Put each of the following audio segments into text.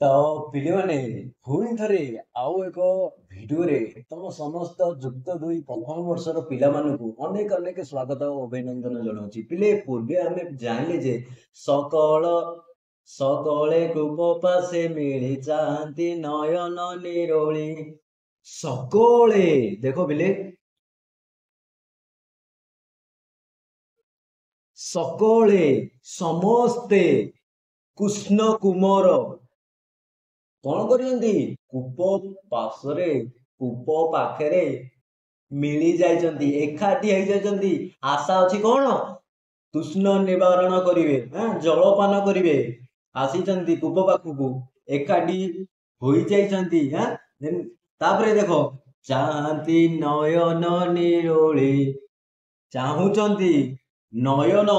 ତ ପିଲାମାନେ ପୁଣି ଥରେ ଆଉ ଏକ ଭିଡିଓରେ ତମ ସମସ୍ତ ଯୁକ୍ତ 2 ପ୍ରଥମ ବର୍ଷର ପିଲାମାନଙ୍କୁ ଅନେକ ଅନେକ ସ୍ୱାଗତ ଓ ଅଭିନନ୍ଦନ ଜଣାଉଛି। ପିଲେ ପୂର୍ବେ ଆମେ ଜାଣିଲେ ଯେ ସକଳ ସକଳେ କୂପ ପାଶେ ମିଳି ଯାଆନ୍ତି ନୟନ ନିରୋଳି। ସକଳେ ଦେଖ ପିଲେ, ସକଳେ ସମସ୍ତେ କୃଷ୍ଣ କୁମର କଣ କରିଛନ୍ତି? କୂପ ପାଶରେ କୂପ ପାଖରେ ମିଳି ଯାଇଛନ୍ତି, ଏକାଠି ହେଇଯାଇଛନ୍ତି। ଆଶା ଅଛି କଣ? ତୃଷ୍ଣ ନିବାରଣ କରିବେ, ଜଳପାନ କରିବେ। ଆସିଛନ୍ତି କୂପ ପାଖକୁ, ଏକାଠି ହୋଇଯାଇଛନ୍ତି। ତାପରେ ଦେଖ, ଚାହାନ୍ତି ନୟନ ନିରୋଳି, ଚାହୁଁଛନ୍ତି ନୟନ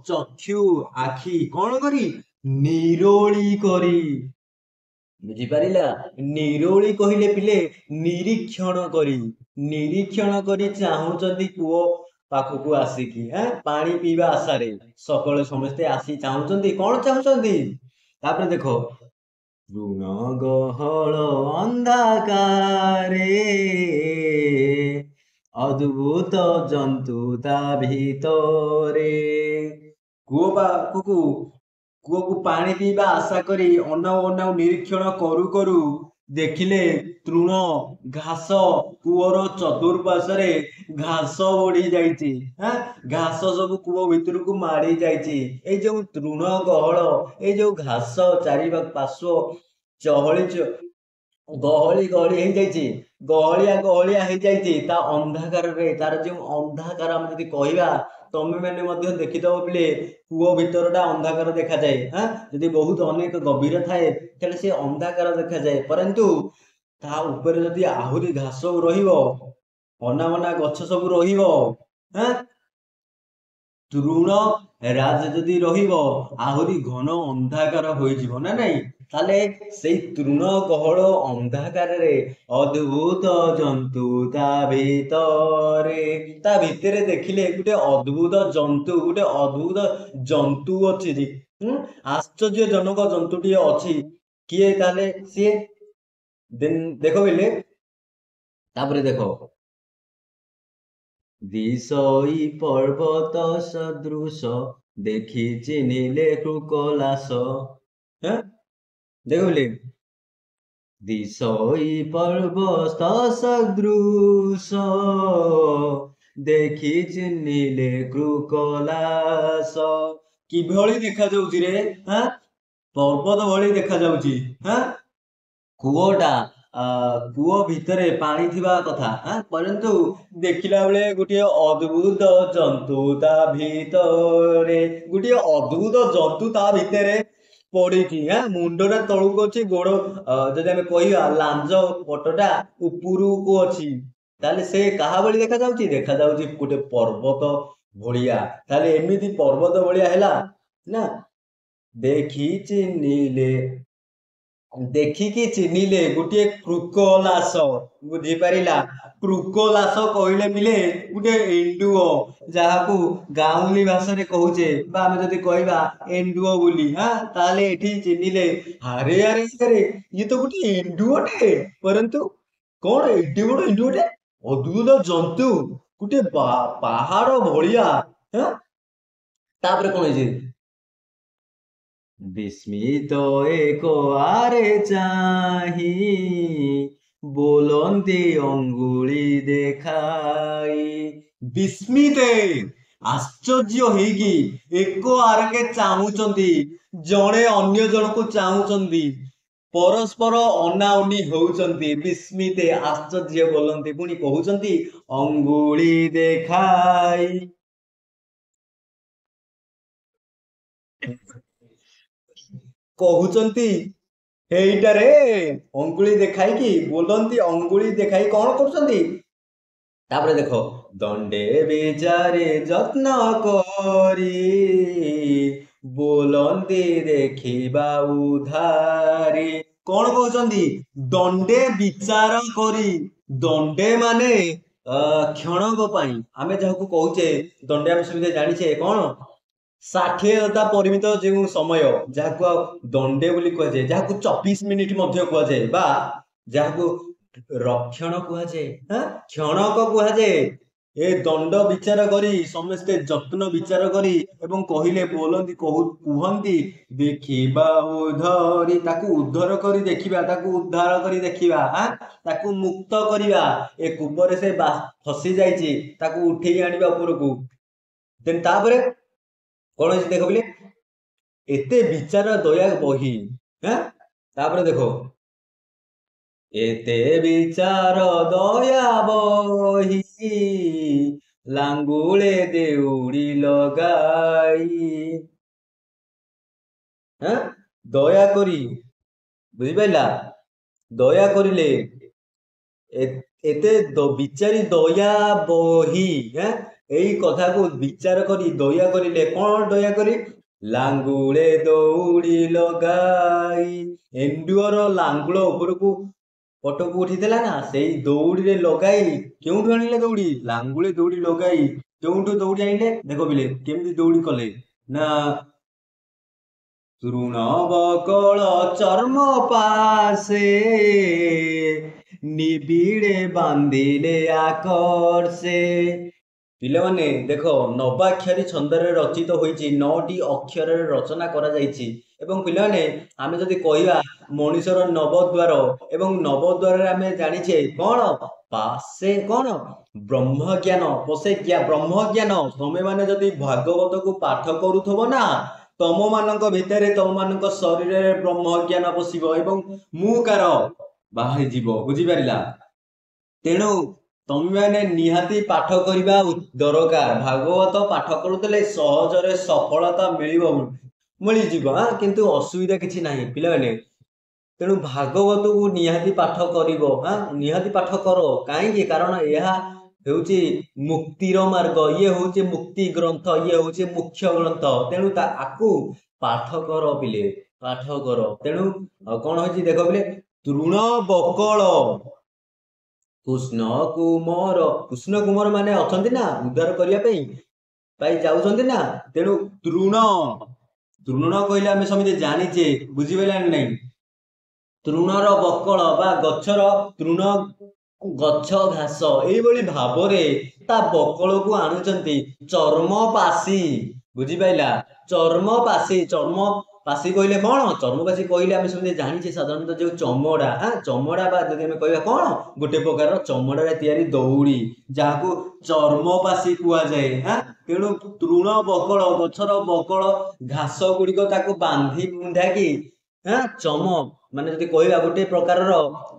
ଚକ୍ଷୁ ଆଖି କଣ କରି? ନିରୋଳି କରି। ବୁଝିପାରିଲା? ନିରୋଳି କହିଲେ ପିଲେ ନିରୀକ୍ଷଣ କରି, ନିରୀକ୍ଷଣ କରି ଚାହୁଁଛନ୍ତି କୂଅ ପାଖକୁ ଆସିକି ପାଣି ପିଇବା ଆଶାରେ ସକାଳେ ସମସ୍ତେ ଆସି ଚାହୁଁଛନ୍ତି। କଣ ଚାହୁଁଛନ୍ତି? ତାପରେ ଦେଖ, ତୃଣ ଗହଳ ଅନ୍ଧକାରେ ଅଦ୍ଭୁତ ଜନ୍ତୁ ତା ଭିତରେ। କୂଅ ପାଖକୁ କୂଅକୁ ପାଣି ପିଇବା ଆଶା କରି ଅନାଉ ଅନାଉ ନିରୀକ୍ଷଣ କରୁ କରୁ ଦେଖିଲେ ତୃଣ ଘାସ, କୂଅର ଚତୁର୍ପାର୍ଶ୍ୱରେ ଘାସ ବଢି ଯାଇଛି। ଘାସ ସବୁ କୂଅ ଭିତରକୁ ମାଡ଼ି ଯାଇଛି। ଏଇ ଯୋଉ ତୃଣ ଗହଳ, ଏଇ ଯୋଉ ଘାସ ଚାରି ପାର୍ଶ୍ୱ ଗହଳି ଗହଳି ହେଇଯାଇଛି, ଗହଳିଆ ହେଇଯାଇଛି। ତା ଅନ୍ଧକାରରେ, ତାର ଯୋଉ ଅନ୍ଧକାର ଆମେ ଯଦି କହିବା, ତମେ ମାନେ ମଧ୍ୟ ଦେଖିଦବ ପିଲେ, କୂଅ ଭିତରଟା ଅନ୍ଧକାର ଦେଖାଯାଏ। ଯଦି ବହୁତ ଅନେକ ଗଭୀର ଥାଏ ତାହେଲେ ସେ ଅନ୍ଧକାର ଦେଖାଯାଏ। ପରନ୍ତୁ ତା ଉପରେ ଯଦି ଆହୁରି ଘାସ ରହିବ, ଅନାବନା ଗଛ ସବୁ ରହିବ, ତୃଣ ରାଜ ଯଦି ରହିବ, ଆହୁରି ଘନ ଅନ୍ଧକାର ହୋଇଯିବ ନା ନାଇଁ? ତାହେଲେ ସେଇ ତୃଣ ଗହଳ ଅନ୍ଧକାରରେ ଅଦ୍ଭୁତ ଜନ୍ତୁ ତା ଭିତରେ ଦେଖିଲେ ଗୋଟେ ଅଦ୍ଭୁତ ଜନ୍ତୁ, ଗୋଟେ ଅଦ୍ଭୁତ ଜନ୍ତୁ ଅଛି। ଆଶ୍ଚର୍ଯ୍ୟଜନକ ଜନ୍ତୁଟିଏ ଅଛି। କିଏ ତାହେଲେ ସିଏ? ଦେଖ ବିଲେ, ତାପରେ ଦେଖ, ଦିଶଇ ପର୍ବତ ସଦୃଶ ଦେଖି ଚିହ୍ନିଲେ କୃକଲାସ। ଦେଖ ବିଲେ, ଦିଶଇ ପର୍ବତ ସଦୃଶ ଦେଖି ଚିହ୍ନିଲେ କୃକଲାସ। କିଭଳି ଦେଖାଯାଉଛି ରେ? ପର୍ବତ ଭଳି ଦେଖାଯାଉଛି। କୂଅଟା କୂଅ ଭିତରେ ପାଣି ଥିବା କଥା, ପରନ୍ତୁ ଦେଖିଲା ବେଳେ ଗୋଟିଏ ଅଦ୍ଭୁତ ଜନ୍ତୁ ତା ଭିତରେ, ଗୋଟିଏ ଅଦ୍ଭୁତ ଜନ୍ତୁ ତା ଭିତରେ ପଡିଛି। ମୁଣ୍ଡଟା ତଳକୁ ଅଛି, ଗୋଡ ଯଦି ଆମେ କହିବା ଲାଞ୍ଜ ପଟଟା ଉପରକୁ ଅଛି। ତାହେଲେ ସେ କାହା ଭଳି ଦେଖାଯାଉଛି? ଦେଖାଯାଉଛି ଗୋଟେ ପର୍ବତ ଭଳିଆ। ତାହେଲେ ଏମିତି ପର୍ବତ ଭଳିଆ ହେଲା ନା? ଦେଖିକି ଚିହ୍ନିଲେ ଗୋଟିଏ କୃକଲାସ। ବୁଝିପାରିଲା? କୃକଲାସ କହିଲେ ମିଳେ ଗୋଟେ ଏଣ୍ଡୁଅ, ଯାହାକୁ ଗାଉଁଲି ଭାଷାରେ କହୁଛେ, ବା ଆମେ ଯଦି କହିବା ଏଣ୍ଡୁଅ ବୋଲି, ତାହେଲେ ଏଠି ଚିହ୍ନିଲେ, ଆରେ ଆରେ ଆରେ ଇଏ ତ ଗୋଟେ ଏଣ୍ଡୁଅଟେ। ପରନ୍ତୁ କଣ ଏତେ ବଡ ଏଣ୍ଡୁଅଟେ? ଅଦ୍ଭୁତ ଜନ୍ତୁ, ଗୋଟେ ପାହାଡ ଭଳିଆ। ତାପରେ କଣ ହେଇଛି? ବିସ୍ମିତ ଏକ ଆରେ ଚାହିଁ ବୋଲନ୍ତି ଅଙ୍ଗୁଳି ଦେଖାଇ। ବିସ୍ମିତେ, ଆଶ୍ଚର୍ଯ୍ୟ ହେଇକି ଏକ ଆରକେ ଚାହୁଁଛନ୍ତି, ଜଣେ ଅନ୍ୟ ଜଣକୁ ଚାହୁଁଛନ୍ତି, ପରସ୍ପର ଅନାଉନି ହଉଛନ୍ତି। ବିସ୍ମିତେ, ଆଶ୍ଚର୍ଯ୍ୟ ବୋଲନ୍ତି, ପୁଣି କହୁଛନ୍ତି ଅଙ୍ଗୁଳି ଦେଖାଇ। କହୁଛନ୍ତି ଏଇଟାରେ ଅଙ୍ଗୁଳି ଦେଖାଇକି ବୋଲନ୍ତି, ଅଙ୍ଗୁଳି ଦେଖାଇ କଣ କରୁଛନ୍ତି? ତାପରେ ଦେଖ, ଦଣ୍ଡେ ବିଚାରେ ଯତ୍ନ କରି ବୋଲନ୍ତି ଦେଖିବା ଉଧାରି। କଣ କହୁଛନ୍ତି? ଦଣ୍ଡେ ବିଚାର କରି। ଦଣ୍ଡେ ମାନେ କ୍ଷଣକ ପାଇଁ, ଆମେ ଯାହାକୁ କହୁଛେ ଦଣ୍ଡେ, ଆମେ ସୁବିଧା ଜାଣିଛେ କଣ? ଷାଠିଏତା ପରିମିତ ଯେଉଁ ସମୟ ଯାହାକୁ ଦଣ୍ଡେ ବୋଲି କୁହାଯାଏ, ଯାହାକୁ 24 ମିନିଟ୍ ମଧ୍ୟ କୁହାଯାଏ ବା ଯାହାକୁ ରକ୍ଷଣ କୁହାଯାଏ, କ୍ଷଣକ କୁହାଯାଏ। ଏ ଦଣ୍ଡ ବିଚାର କରି ସମସ୍ତେ ଯତ୍ନ ବିଚାର କରି ଏବଂ କହିଲେ ବୋଲନ୍ତି କୁହନ୍ତି ଦେଖିବା ଉଦ୍ଧରି, ତାକୁ ଉଦ୍ଧାର କରି ଦେଖିବା, ତାକୁ ଉଦ୍ଧାର କରି ଦେଖିବା, ତାକୁ ମୁକ୍ତ କରିବା। ଏ କୂପରେ ସେ ଫସି ଯାଇଛି, ତାକୁ ଉଠେଇ ଆଣିବା ଉପରକୁ। ଦେନ୍ ତାପରେ କଣ ହେଇଛି ଦେଖ ବୋଲି, ଏତେ ବିଚାର ଦୟା ବହି। ତାପରେ ଦେଖ, ଏତେ ବିଚାର ଦୟା ବହି ଲାଙ୍ଗୁଳେ ଦେଉଡ଼ି ଲଗାଇ। ଦୟା କରି, ବୁଝିପାରିଲା, ଦୟା କରିଲେ ଏତେ ବିଚାରି ଦୟା ବହି, ଏଇ କଥାକୁ ବିଚାର କରି ଦୟା କରିଲେ। କଣ ଦୟା କରି? ଲାଙ୍ଗୁଳେ ଦଉଡ଼ି ଲଗାଇ। ଏଣ୍ଡୁଅର ଲାଙ୍ଗୁଳ ଉପରକୁ ପଟକୁ ଉଠିଥିଲା ନା, ସେଇ ଦଉଡ଼ିରେ ଲଗାଇ। କେଉଁଠୁ ଆଣିଲେ ଦଉଡ଼ି? ଲାଙ୍ଗୁଳେ ଦଉଡ଼ି ଲଗାଇ। କେଉଁଠୁ ଦଉଡ଼ି ଆଣିଲେ? ଦେଖ ବିଲେ କେମିତି ଦଉଡ଼ି କଲେ ନା, ତୃଣ ବକଳ ଚର୍ମ ପାଶେ ନିବିଡ଼େ ବାନ୍ଧିଲେ ଆକର୍ଷେ। ପିଲାମାନେ ଦେଖ, ନବାକ୍ଷରୀ ଛନ୍ଦରେ ରଚିତ ହୋଇଛି, 9ଟି ଅକ୍ଷରରେ ରଚନା କରାଯାଇଛି। ଏବଂ ପିଲାମାନେ ଆମେ ଯଦି କହିବା ମଣିଷର ନବଦ୍ୱାର, ଏବଂ ନବଦ୍ୱାରରେ ଆମେ ଜାଣିଛେ କଣ? ପାଶେ କଣ? ବ୍ରହ୍ମଜ୍ଞାନ। ପଶେ ବ୍ରହ୍ମଜ୍ଞାନ। ତମେ ମାନେ ଯଦି ଭାଗବତକୁ ପାଠ କରୁଥିବ ନା, ତମ ମାନଙ୍କ ଭିତରେ, ତମ ମାନଙ୍କ ଶରୀରରେ ବ୍ରହ୍ମଜ୍ଞାନ ପଶିବ ଏବଂ ମୁକାର ବାହାରିଯିବ। ବୁଝିପାରିଲା? ତେଣୁ ତମେ ମାନେ ନିହାତି ପାଠ କରିବା ଦରକାର। ଭାଗବତ ପାଠ କରୁଥିଲେ ସହଜରେ ସଫଳତା ମିଳିଯିବ, କିନ୍ତୁ ଅସୁବିଧା କିଛି ନାହିଁ ପିଲାମାନେ। ତେଣୁ ଭାଗବତକୁ ନିହାତି ପାଠ କରିବ, ନିହାତି ପାଠ କର। କାହିଁକି? କାରଣ ଏହା ହେଉଛି ମୁକ୍ତିର ମାର୍ଗ, ଇଏ ହେଉଛି ମୁକ୍ତି ଗ୍ରନ୍ଥ, ଇଏ ହେଉଛି ମୁଖ୍ୟ ଗ୍ରନ୍ଥ। ତେଣୁ ତାକୁ ପାଠ କର ପିଲେ, ପାଠ କର। ତେଣୁ କଣ ହେଇଛି ଦେଖ ପିଲେ, ତୃଣ ବକଳ କୃଷ୍ଣ କୁମାର ମାନେ ଅଛନ୍ତି ନା ଉଦ୍ଧାର କରିବା ପାଇଁ ଯାଉଛନ୍ତି ନା। ତେଣୁ ତୃଣ କହିଲେ ଆମେ ସମସ୍ତେ ଜାଣିଛେ, ବୁଝିପାରିଲାନି ନାଇଁ? ତୃଣର ବକଳ ବା ଗଛର ତୃଣ, ଗଛ ଘାସ, ଏଇଭଳି ଭାବରେ ତା ବକଳକୁ ଆଣୁଛନ୍ତି। ଚର୍ମ ପାଶି, ବୁଝିପାରିଲା? ଚର୍ମ ପାଶି କହିଲେ କଣ? ଚର୍ମପାଶି କହିଲେ ଆମେ ସମସ୍ତେ ଜାଣିଛେ ସାଧାରଣତଃ ଯୋଉ ଚମଡା, ଚମଡା ବା ଯଦି ଆମେ କହିବା କଣ, ଗୋଟେ ପ୍ରକାରର ଚମଡାରେ ତିଆରି ଦଉଡ଼ି, ଯାହାକୁ ଚର୍ମପାଶି କୁହାଯାଏ। ତେଣୁ ତୃଣ ବକଳ, ଗଛର ବକଳ ଘାସ ଗୁଡିକ ତାକୁ ବାନ୍ଧି ବୁନ୍ଧାକି, ଚମ ମାନେ ଯଦି କହିବା ଗୋଟେ ପ୍ରକାରର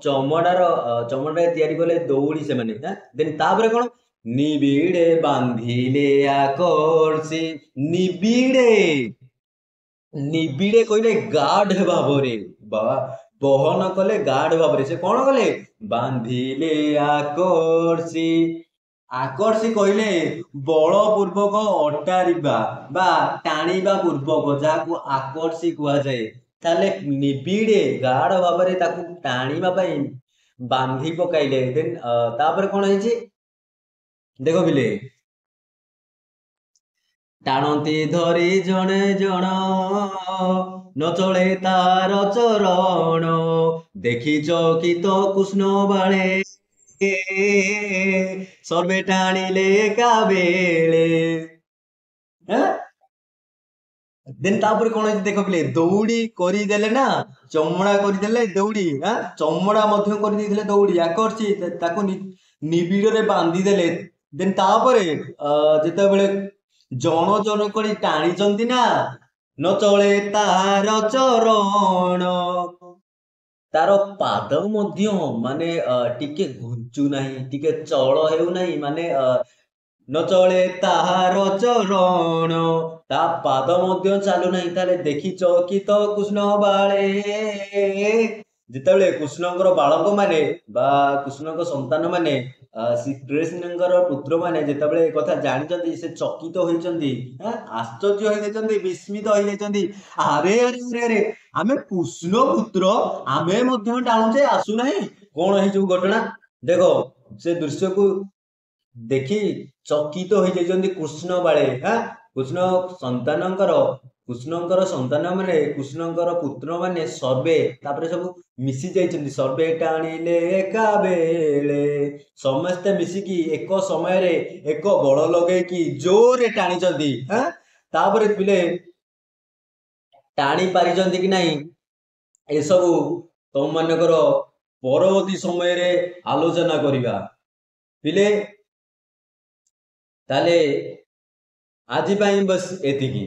ଚମଡାରେ ତିଆରି କଲେ ଦଉଡ଼ି ସେମାନେ। ଦେନ୍ ତାପରେ କଣ? ନିବିଡ଼େ ବାନ୍ଧିଲେ ଆକର୍ଷି। ନିବିଡ଼େ କହିଲେ ଗାଢ ଭାବରେ, ବହନ କଲେ ଗାଢ ଭାବରେ। ସେ କଣ କଲେ? ବାନ୍ଧିଲେ ଆକର୍ଷି। ଆକର୍ଷି କହିଲେ ବଳପୂର୍ବକ ଅଟାରିବା ବା ଟାଣିବା ପୂର୍ବକ, ଯାହାକୁ ଆକର୍ଷି କୁହାଯାଏ। ତାହେଲେ ନିବିଡ଼େ ଗାଢ ଭାବରେ ତାକୁ ଟାଣିବା ପାଇଁ ବାନ୍ଧି ପକାଇଲେ। ଦେନ୍ ତାପରେ କଣ ହେଇଛି ଦେଖ ପିଲେ, ଟାଣନ୍ତି ଧରି ଜଣେ ଜଣ, ନ ଚଳେ ତାର ଚରଣ। ଦେଖି ଚକିତ କୃଷ୍ଣ ବାଳେ, ସର୍ବେ ଟାଣିଲେ ଏକାବେଳେ। ଦେନ୍ ତାପରେ କଣ ହେଇଛି ଦେଖ ପିଲେ, ଦଉଡ଼ି କରିଦେଲେ ନା, ଚମଡା କରିଦେଲେ ଦଉଡ଼ି, ଚମଡା ମଧ୍ୟ କରିଦେଇଥିଲେ ଦଉଡ଼ି। ଆକର୍ଷି ତାକୁ ନିବିଡ଼ରେ ବାନ୍ଧିଦେଲେ। ଦେନ୍ ତାପରେ ଯେତେବେଳେ ଜଣ ଜଣ କରି ଟାଣିଛନ୍ତି ନା, ନ ଚଳେ ତାହାର ଚରଣ, ତାର ପାଦ ମଧ୍ୟ ମାନେ ଟିକେ ଘୁଞ୍ଚୁ ନାହିଁ, ଟିକେ ଚଳ ହେଉନାହିଁ, ମାନେ ନ ଚଳେ ତାହାର ଚରଣ, ତା ପାଦ ମଧ୍ୟ ଚାଲୁନାହିଁ। ତାହେଲେ ଦେଖି ଚକିତ କୃଷ୍ଣ ବାଳେ, ଯେତେବେଳେ କୃଷ୍ଣଙ୍କର ବାଳକ ମାନେ ବା କୃଷ୍ଣଙ୍କ ସନ୍ତାନ ମାନେ, ଶ୍ରୀକୃଷ୍ଣଙ୍କର ପୁତ୍ର ମାନେ ଯେତେବେଳେ ଏ କଥା ଜାଣିଛନ୍ତି, ସେ ଚକିତ ହୋଇଛନ୍ତି, ଆଶ୍ଚର୍ଯ୍ୟ ହେଇଯାଇଛନ୍ତି, ବିସ୍ମିତ ହେଇଯାଇଛନ୍ତି। ଆରେ ଆରେ ଆରେ ଆରେ, ଆମେ କୃଷ୍ଣ ପୁତ୍ର, ଆମେ ମଧ୍ୟ ଟାଣୁଛେ, ଆସୁନାହିଁ। କଣ ହେଇଯିବ ଘଟଣା ଦେଖ, ସେ ଦୃଶ୍ୟକୁ ଦେଖି ଚକିତ ହେଇଯାଇଛନ୍ତି କୃଷ୍ଣ ବାଳେ। କୃଷ୍ଣ ସନ୍ତାନଙ୍କର କୃଷ୍ଣଙ୍କର ସନ୍ତାନ ମାନେ କୃଷ୍ଣଙ୍କର ପୁତ୍ର ମାନେ ସର୍ବେ ତାପରେ ସବୁ ମିଶି ଯାଇଛନ୍ତି। ସର୍ବେ ଟାଣିଲେ ଏକା ବେଳେ ସମସ୍ତେ ମିଶିକି ଏକ ସମୟରେ ଏକ ବଳ ଲଗେଇକି ଜୋରରେ ଟାଣିଛନ୍ତି। ତାପରେ ପିଲେ ଟାଣି ପାରିଛନ୍ତି କି ନାହିଁ ଏସବୁ ତମମାନଙ୍କର ପରବର୍ତ୍ତୀ ସମୟରେ ଆଲୋଚନା କରିବା। ପିଲେ ତାହେଲେ ଆଜି ପାଇଁ ବସ୍ ଏତିକି।